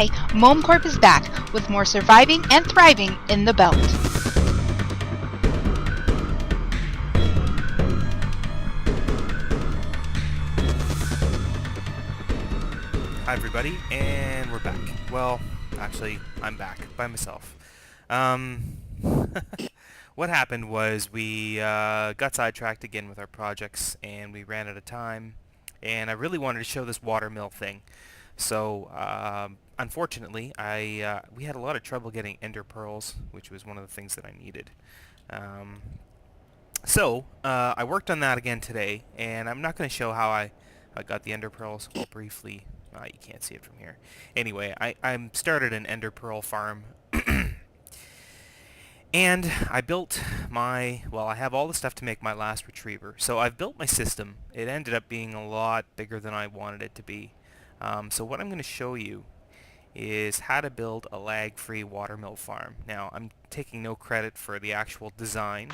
Hi, MOMECorp is back with more surviving and thriving in the belt. Hi everybody, and we're back. Well, actually, I'm back by myself. What happened was we got sidetracked again with our projects, and we ran out of time, and I really wanted to show this Watermill thing. So, unfortunately, we had a lot of trouble getting ender pearls, which was one of the things that I needed. I worked on that again today, and I'm not going to show how I got the ender pearls. Well, briefly, you can't see it from here. Anyway, I started an ender pearl farm, and I built I have all the stuff to make my last retriever. So I've built my system. It ended up being a lot bigger than I wanted it to be. So what I'm going to show you is how to build a lag-free watermill farm. Now, I'm taking no credit for the actual design.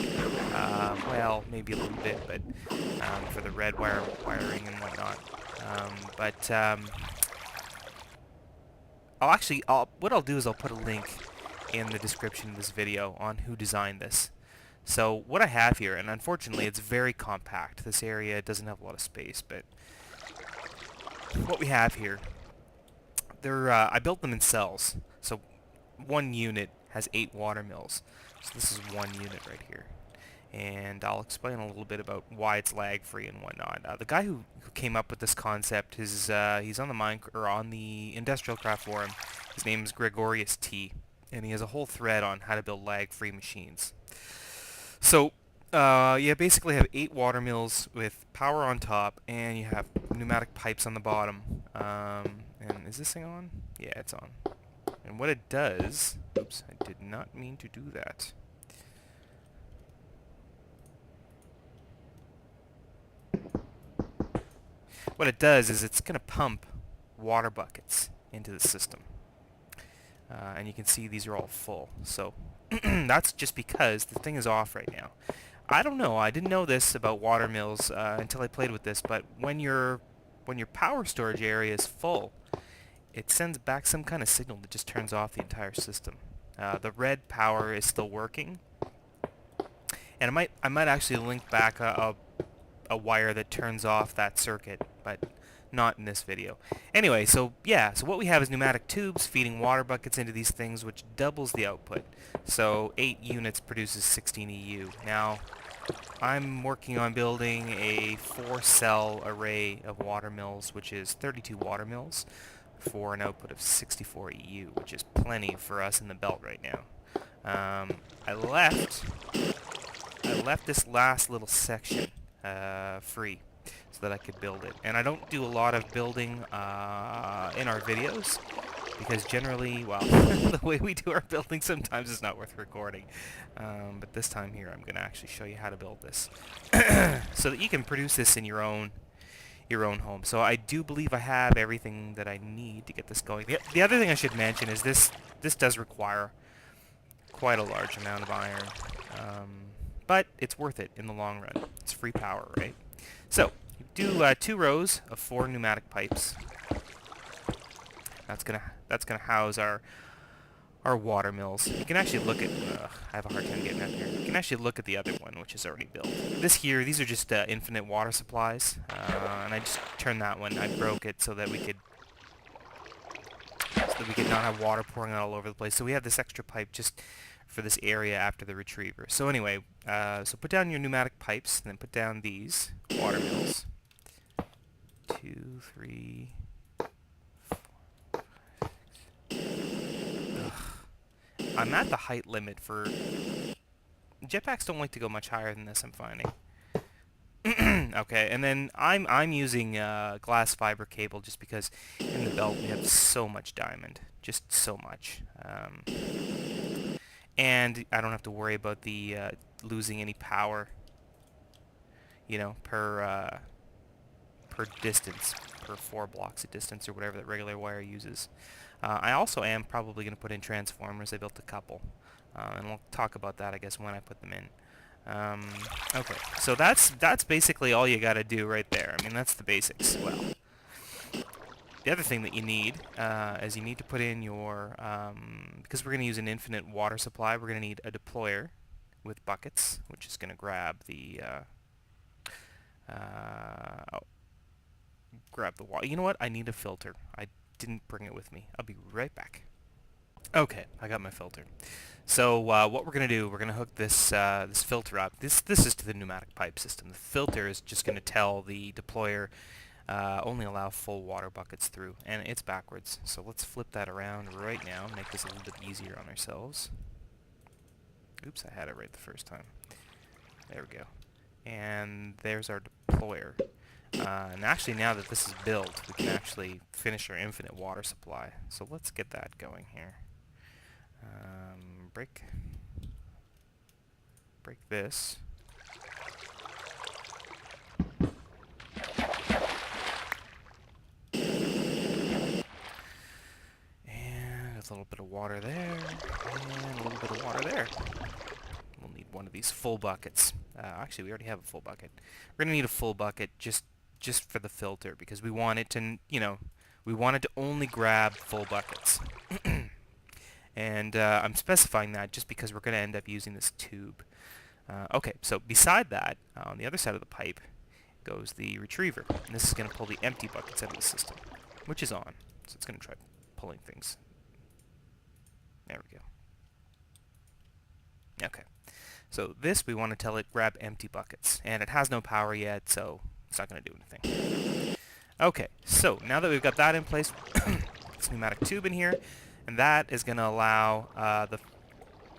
Well, maybe a little bit, but for the red wiring and whatnot. What I'll do is I'll put a link in the description of this video on who designed this. So what I have here, and unfortunately it's very compact. This area doesn't have a lot of space, but what we have here, I built them in cells. So one unit has 8 watermills. So this is one unit right here. And I'll explain a little bit about why it's lag-free and whatnot. The guy who came up with this concept is he's on the Industrial Craft forum. His name is Gregorius T, and he has a whole thread on how to build lag-free machines. So you basically have 8 watermills with power on top, and you have pneumatic pipes on the bottom. And is this thing on? Yeah, it's on. And what it does... Oops, I did not mean to do that. What it does is it's going to pump water buckets into the system. And you can see these are all full. So that's just because the thing is off right now. I don't know. I didn't know this about water mills until I played with this, but when your power storage area is full, it sends back some kind of signal that just turns off the entire system. The red power is still working, and I might actually link back a wire that turns off that circuit, but not in this video. Anyway, so what we have is pneumatic tubes feeding water buckets into these things, which doubles the output. So 8 units produces 16 EU. Now, I'm working on building a 4-cell array of water mills, which is 32 water mills, for an output of 64 EU, which is plenty for us in the belt right now. I left this last little section free so that I could build it. And I don't do a lot of building in our videos because generally, well, the way we do our building sometimes is not worth recording. But this time here, I'm going to actually show you how to build this so that you can produce this in your own home. So I do believe I have everything that I need to get this going. The other thing I should mention is this does require quite a large amount of iron. But it's worth it in the long run. It's free power, right? So, you do 2 rows of 4 pneumatic pipes. That's gonna house our water mills. You can actually look at... I have a hard time getting up here. You can actually look at the other one, which is already built. These are just infinite water supplies, and I just turned that one. I broke it so that we could not have water pouring out all over the place. So we have this extra pipe just for this area after the retriever. So anyway, so put down your pneumatic pipes, and then put down these water mills. 2, 3, 4. Ugh. I'm at the height limit for... Jetpacks don't like to go much higher than this, I'm finding. Okay, and then I'm using glass fiber cable just because in the belt we have so much diamond. Just so much. And I don't have to worry about the losing any power, you know, per distance, per 4 blocks of distance or whatever that regular wire uses. I also am probably going to put in transformers. I built a couple, and we'll talk about that, I guess, when I put them in. Okay, so that's basically all you got to do right there. I mean, that's the basics. Well, the other thing that you need is you need to put in your, because we're going to use an infinite water supply, we're going to need a deployer with buckets, which is going to grab the water. You know what? I need a filter. I didn't bring it with me. I'll be right back. Okay, I got my filter. So what we're going to do, we're going to hook this this filter up. This is to the pneumatic pipe system. The filter is just going to tell the deployer only allow full water buckets through, and it's backwards. So let's flip that around right now, make this a little bit easier on ourselves. Oops, I had it right the first time. There we go. And there's our deployer. And actually, now that this is built, we can actually finish our infinite water supply. So let's get that going here. Break this. And a little bit of water there, and a little bit of water there. We'll need one of these full buckets. Actually, we already have a full bucket. We're gonna need a full bucket just for the filter, because we want it to, we want it to only grab full buckets. And I'm specifying that just because we're going to end up using this tube. Okay, so beside that, on the other side of the pipe, goes the retriever. And this is going to pull the empty buckets out of the system, which is on. So it's going to try pulling things. There we go. Okay. So this, we want to tell it grab empty buckets. And it has no power yet, so it's not going to do anything. Okay, so now that we've got that in place, this pneumatic tube in here, and that is going to allow the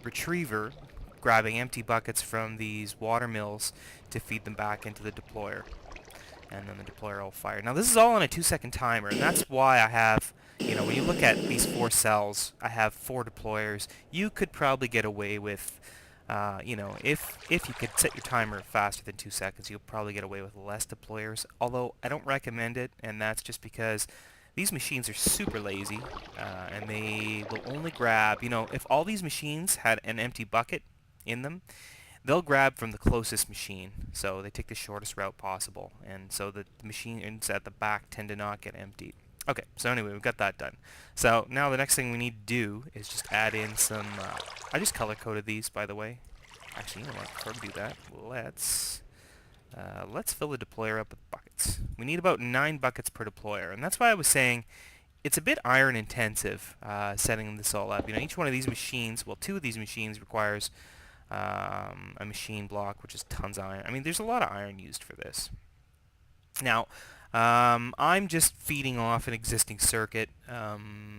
retriever grabbing empty buckets from these water mills to feed them back into the deployer. And then the deployer will fire. Now this is all on a 2-second timer, and that's why I have, when you look at these 4 cells, I have 4 deployers. You could probably get away with, if you could set your timer faster than 2 seconds, you'll probably get away with less deployers. Although I don't recommend it, and that's just because these machines are super lazy, and they will only grab, if all these machines had an empty bucket in them, they'll grab from the closest machine. So they take the shortest route possible, and so the machines at the back tend to not get emptied. Okay, so anyway, we've got that done. So now the next thing we need to do is just add in some, I just color-coded these, by the way. Actually, you know what, before we do that, let's fill the deployer up with buckets. We need about 9 buckets per deployer, and that's why I was saying it's a bit iron intensive setting this all up. Each one of these machines, well, 2 of these machines requires a machine block, which is tons of iron. I mean, there's a lot of iron used for this. Now, I'm just feeding off an existing circuit.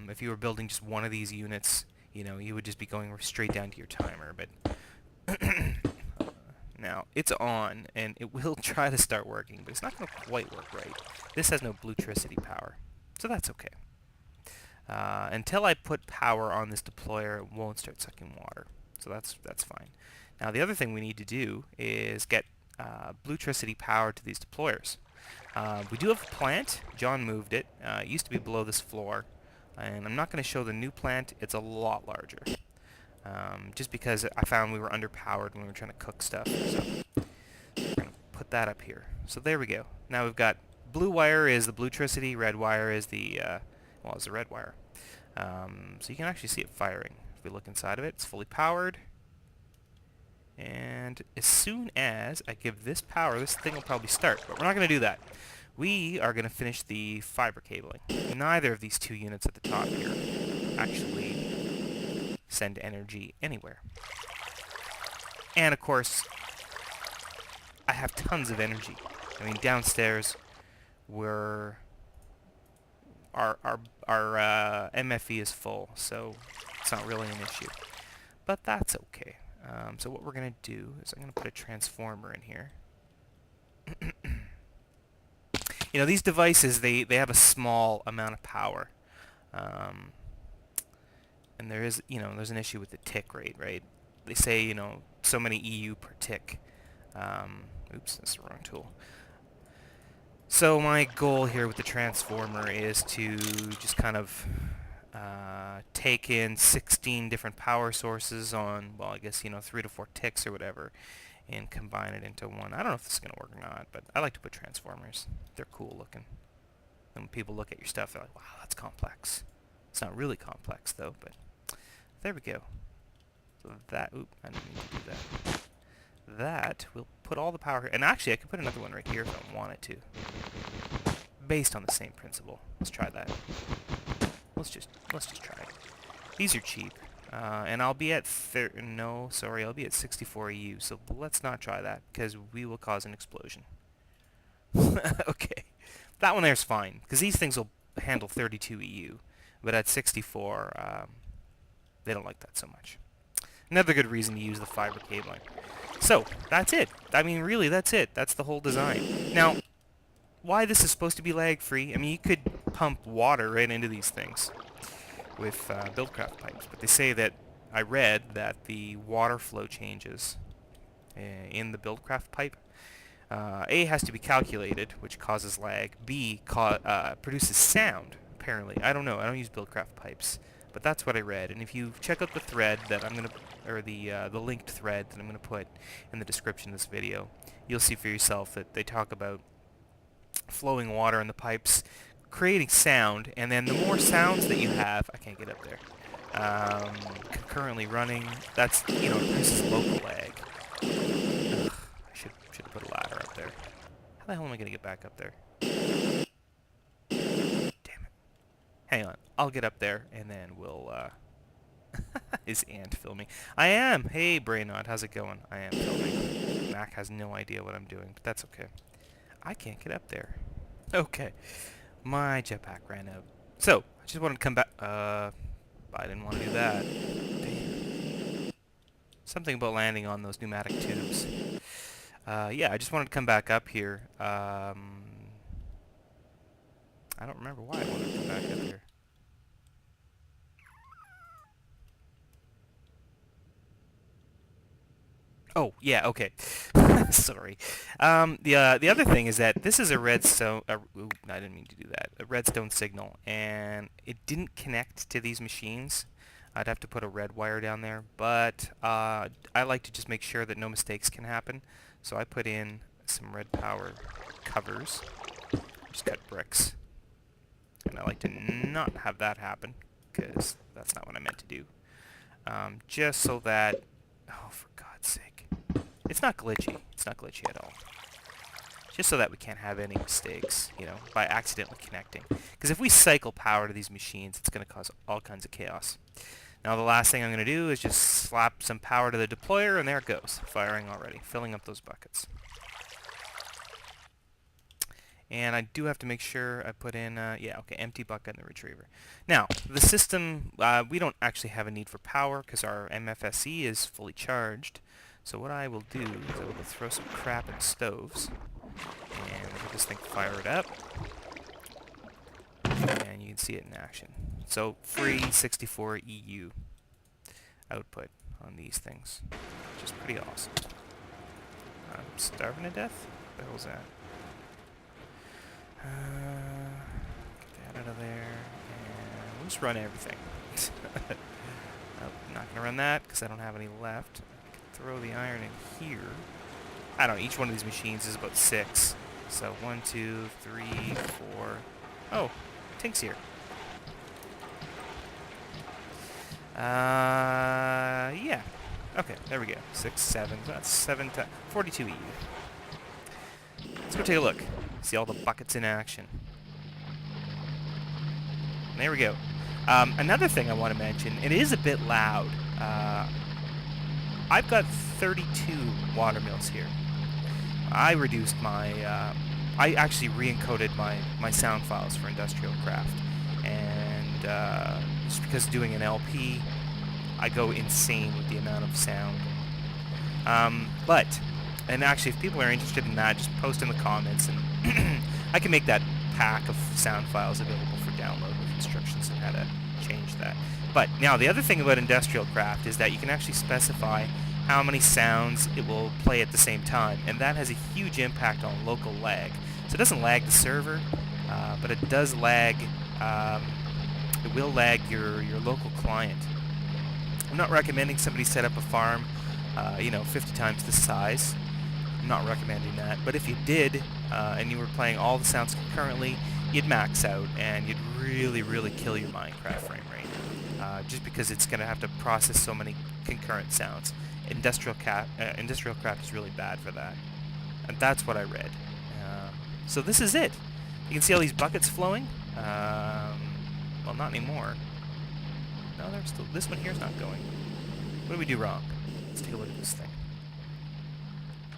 If you were building just one of these units, you would just be going straight down to your timer, but now, it's on, and it will try to start working, but it's not going to quite work right. This has no bluetricity power, so that's okay. Until I put power on this deployer, it won't start sucking water, so that's fine. Now, the other thing we need to do is get bluetricity power to these deployers. We do have a plant. John moved it. It used to be below this floor, and I'm not going to show the new plant. It's a lot larger. Just because I found we were underpowered when we were trying to cook stuff. So we're going to put that up here. So there we go. Now we've got blue wire is the bluetricity, red wire is the, it's the red wire. So you can actually see it firing. If we look inside of it, it's fully powered. And as soon as I give this power, this thing will probably start. But we're not going to do that. We are going to finish the fiber cabling. Neither of these 2 units at the top here actually send energy anywhere. And of course, I have tons of energy. I mean, downstairs, our MFE is full, so it's not really an issue. But that's okay. So what we're going to do is I'm going to put a transformer in here. These devices, they have a small amount of power. And there is, there's an issue with the tick rate, right? They say, so many EU per tick. Oops, that's the wrong tool. So my goal here with the transformer is to just kind of take in 16 different power sources on, well, I guess, 3 to 4 ticks or whatever, and combine it into one. I don't know if this is going to work or not, but I like to put transformers. They're cool looking. When people look at your stuff, they're like, wow, that's complex. It's not really complex, though, but there we go. So that, oop, I didn't mean to do that. That will put all the power here. And actually, I could put another one right here if I wanted to. Based on the same principle. Let's try that. Let's just try it. These are cheap. And I'll be at I'll be at 64 EU, so let's not try that, because we will cause an explosion. Okay. That one there's fine, because these things will handle 32 EU, but at 64, they don't like that so much. Another good reason to use the fiber cabling. So, that's it. I mean, really, that's it. That's the whole design. Now, why this is supposed to be lag-free, I mean, you could pump water right into these things with Buildcraft pipes, but they say that, I read that the water flow changes in the Buildcraft pipe, A, has to be calculated, which causes lag, B, produces sound, apparently. I don't know, I don't use Buildcraft pipes, but that's what I read, and if you check out the thread that I'm going to, or the linked thread that I'm going to put in the description of this video, you'll see for yourself that they talk about flowing water in the pipes, creating sound, and then the more sounds that you have, I can't get up there, concurrently running, that's, you know, produces local lag. Ugh, I should have put a ladder up there. How the hell am I going to get back up there? Damn it. Hang on, I'll get up there, and then we'll, is Ant filming? I am! Hey, Brainod, how's it going? I am filming. Mac has no idea what I'm doing, but that's okay. I can't get up there. Okay. My jetpack ran out. So, I just wanted to come back. I didn't want to do that. Damn. Something about landing on those pneumatic tubes. Yeah, I just wanted to come back up here. I don't remember why I wanted to come back up here. Oh, yeah, okay. Sorry. The other thing is that this is a redstone... ooh, I didn't mean to do that. A redstone signal, and it didn't connect to these machines. I'd have to put a red wire down there, but I like to just make sure that no mistakes can happen. So I put in some red power covers. Just cut bricks. And I like to not have that happen, because that's not what I meant to do. Just so that... Oh, for God's sake. It's not glitchy. It's not glitchy at all. Just so that we can't have any mistakes, you know, by accidentally connecting. Because if we cycle power to these machines, it's going to cause all kinds of chaos. Now the last thing I'm going to do is just slap some power to the deployer, and there it goes. Firing already. Filling up those buckets. And I do have to make sure I put in, yeah, okay, empty bucket in the retriever. Now, the system, we don't actually have a need for power because our MFSE is fully charged. So what I will do is I will throw some crap in stoves, and we'll this thing fire it up, and you can see it in action. So free 64 EU output on these things, which is pretty awesome. I'm starving to death? What the hell's that? Get that out of there, and we'll just run everything. Nope, not going to run that because I don't have any left. Throw the iron in here. I don't know, each one of these machines is about 6. So 1, 2, 3, 4. Oh, Tink's here. Yeah. Okay, there we go. 6, 7. That's 7 times 42 EU. Let's go take a look. See all the buckets in action. There we go. Another thing I want to mention, it is a bit loud. I've got 32 Watermills here. I reduced my, I actually re-encoded my sound files for Industrial Craft. And just because doing an LP, I go insane with the amount of sound. And actually, if people are interested in that, just post in the comments, and I can make that pack of sound files available for download with instructions on how to change that. But now, the other thing about Industrial Craft is that you can actually specify how many sounds it will play at the same time, and that has a huge impact on local lag. So it doesn't lag the server, but it does lag, it will lag your local client. I'm not recommending somebody set up a farm, you know, 50 times the size. I'm not recommending that. But if you did, and you were playing all the sounds concurrently, you'd max out, and you'd really, really kill your Minecraft frame rate. Just because it's going to have to process so many concurrent sounds. Industrial craft is really bad for that. And that's what I read. So this is it. You can see all these buckets flowing. Well, not anymore. No, they're still... This one here's not going. What did we do wrong? Let's take a look at this thing.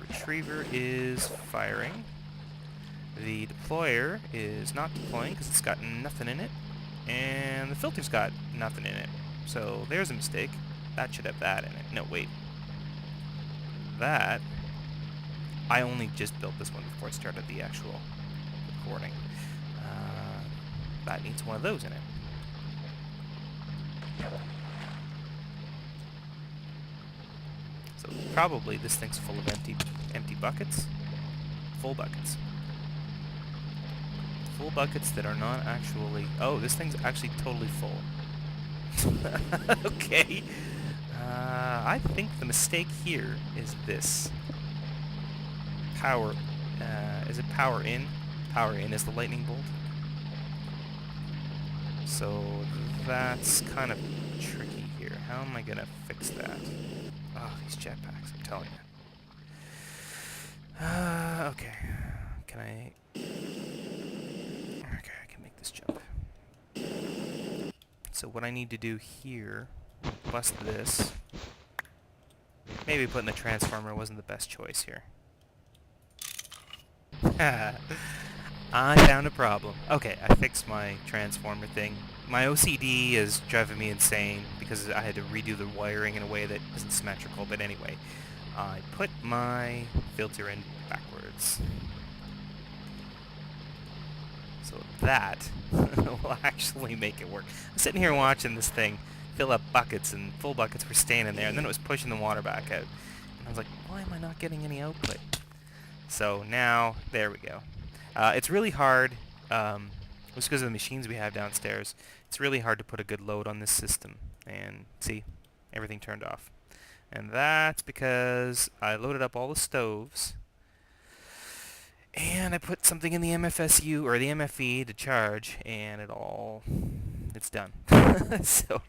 Retriever is firing. The deployer is not deploying because it's got nothing in it. And the filter's got nothing in it. So there's a mistake. That should have that in it. No, wait. That... I only just built this one before I started the actual recording. That needs one of those in it. So probably this thing's full of empty buckets. Full buckets. Full buckets that are not actually... Oh, this thing's actually totally full. Okay. I think the mistake here is this. Power. Is it power in? Power in is the lightning bolt. So that's kind of tricky here. How am I going to fix that? Oh, these jetpacks, I'm telling you. Okay. Can I... Okay, I can make this jump. So what I need to do here, plus this... Maybe putting the transformer wasn't the best choice here. I found a problem. Okay, I fixed my transformer thing. My OCD is driving me insane because I had to redo the wiring in a way that isn't symmetrical, but anyway. I put my filter in backwards. So that will actually make it work. I'm sitting here watching this thing fill up buckets, and full buckets were staying in there, and then it was pushing the water back out. And I was like, why am I not getting any output? So now, there we go. It's really hard, just because of the machines we have downstairs, it's really hard to put a good load on this system. And see, everything turned off. And that's because I loaded up all the stoves, and I put something in the MFSU, or the MFE to charge, and it's done. So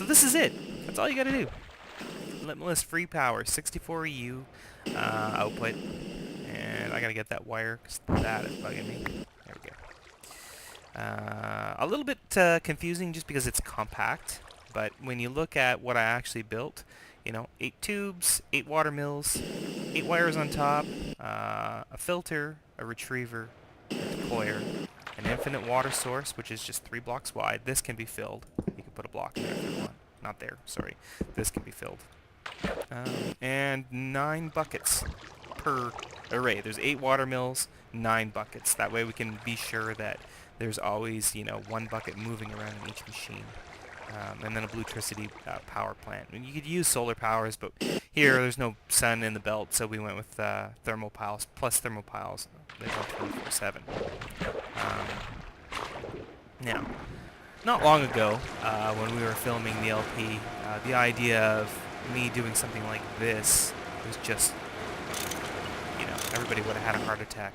this is it. That's all you gotta do. Limitless free power, 64 EU output. And I gotta get that wire, because that is bugging me. There we go. A little bit confusing just because it's compact, but when you look at what I actually built, you know, 8 tubes, 8 water mills, 8 wires on top, a filter, a retriever, a deployer, an infinite water source, which is just 3 blocks wide. This can be filled. You can put a block in there if you want. Not there, sorry. This can be filled. And 9 buckets per array. There's 8 water mills, 9 buckets. That way we can be sure that there's always, you know, 1 bucket moving around in each machine. And then a bluetricity power plant. I mean, you could use solar powers, but here there's no sun in the belt, so we went with thermal piles, plus thermal piles. They go 24/7. Now, not long ago, when we were filming the LP, the idea of me doing something like this was just, you know, everybody would have had a heart attack.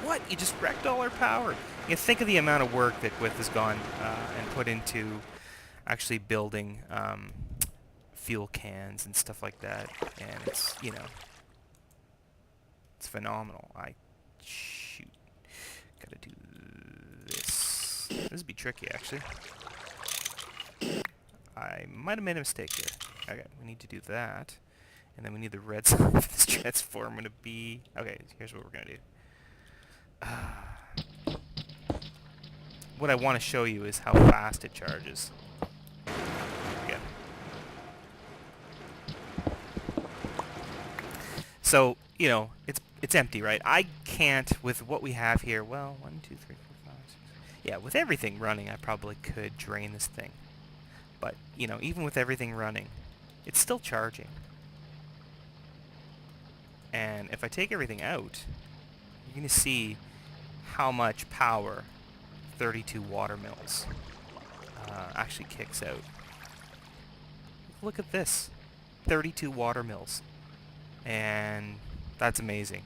What? You just wrecked all our power. You think of the amount of work that Gwith has gone and put into actually building fuel cans and stuff like that, and it's, you know, it's phenomenal. Shoot, gotta do this. This would be tricky, actually. I might have made a mistake here. Okay, we need to do that, and then we need the red side of this transformer to be... Okay, here's what we're gonna do. What I want to show you is how fast it charges. Yeah. So, you know, it's empty, right? I can't, with what we have here, well, 1, 2, 3, 4, 5, 6. Yeah, with everything running, I probably could drain this thing. But, you know, even with everything running, it's still charging. And if I take everything out, you're going to see how much power 32 water mills actually kicks out. Look at this. 32 water mills. And That's amazing.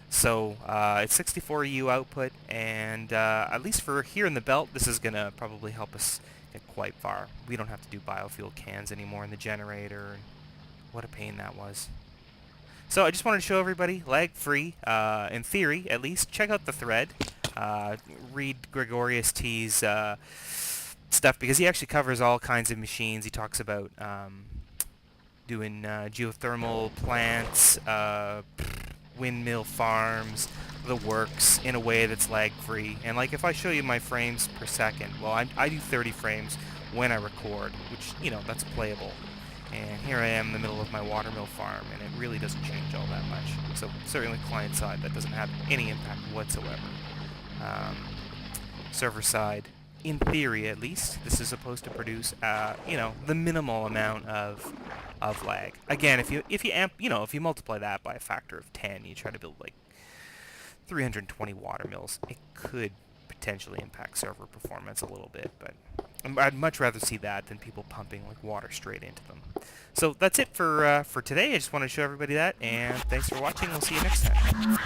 So it's 64 EU output, and at least for here in the belt, this is going to probably help us get quite far. We don't have to do biofuel cans anymore in the generator. And what a pain that was. So I just wanted to show everybody, lag-free, in theory at least. Check out the thread. Read Gregorius T's stuff, because he actually covers all kinds of machines. He talks about doing geothermal plants, windmill farms, the works, in a way that's lag-free. And like, if I show you my frames per second, well, I do 30 frames when I record, which, you know, that's playable. And here I am in the middle of my watermill farm, and it really doesn't change all that much. So certainly client side, that doesn't have any impact whatsoever. Server side, in theory at least, this is supposed to produce, you know, the minimal amount of lag. Again, if you multiply that by a factor of 10, you try to build like 320 watermills, it could potentially impact server performance a little bit, but I'd much rather see that than people pumping like water straight into them. So that's it for today. I just want to show everybody that, and thanks for watching. We'll see you next time.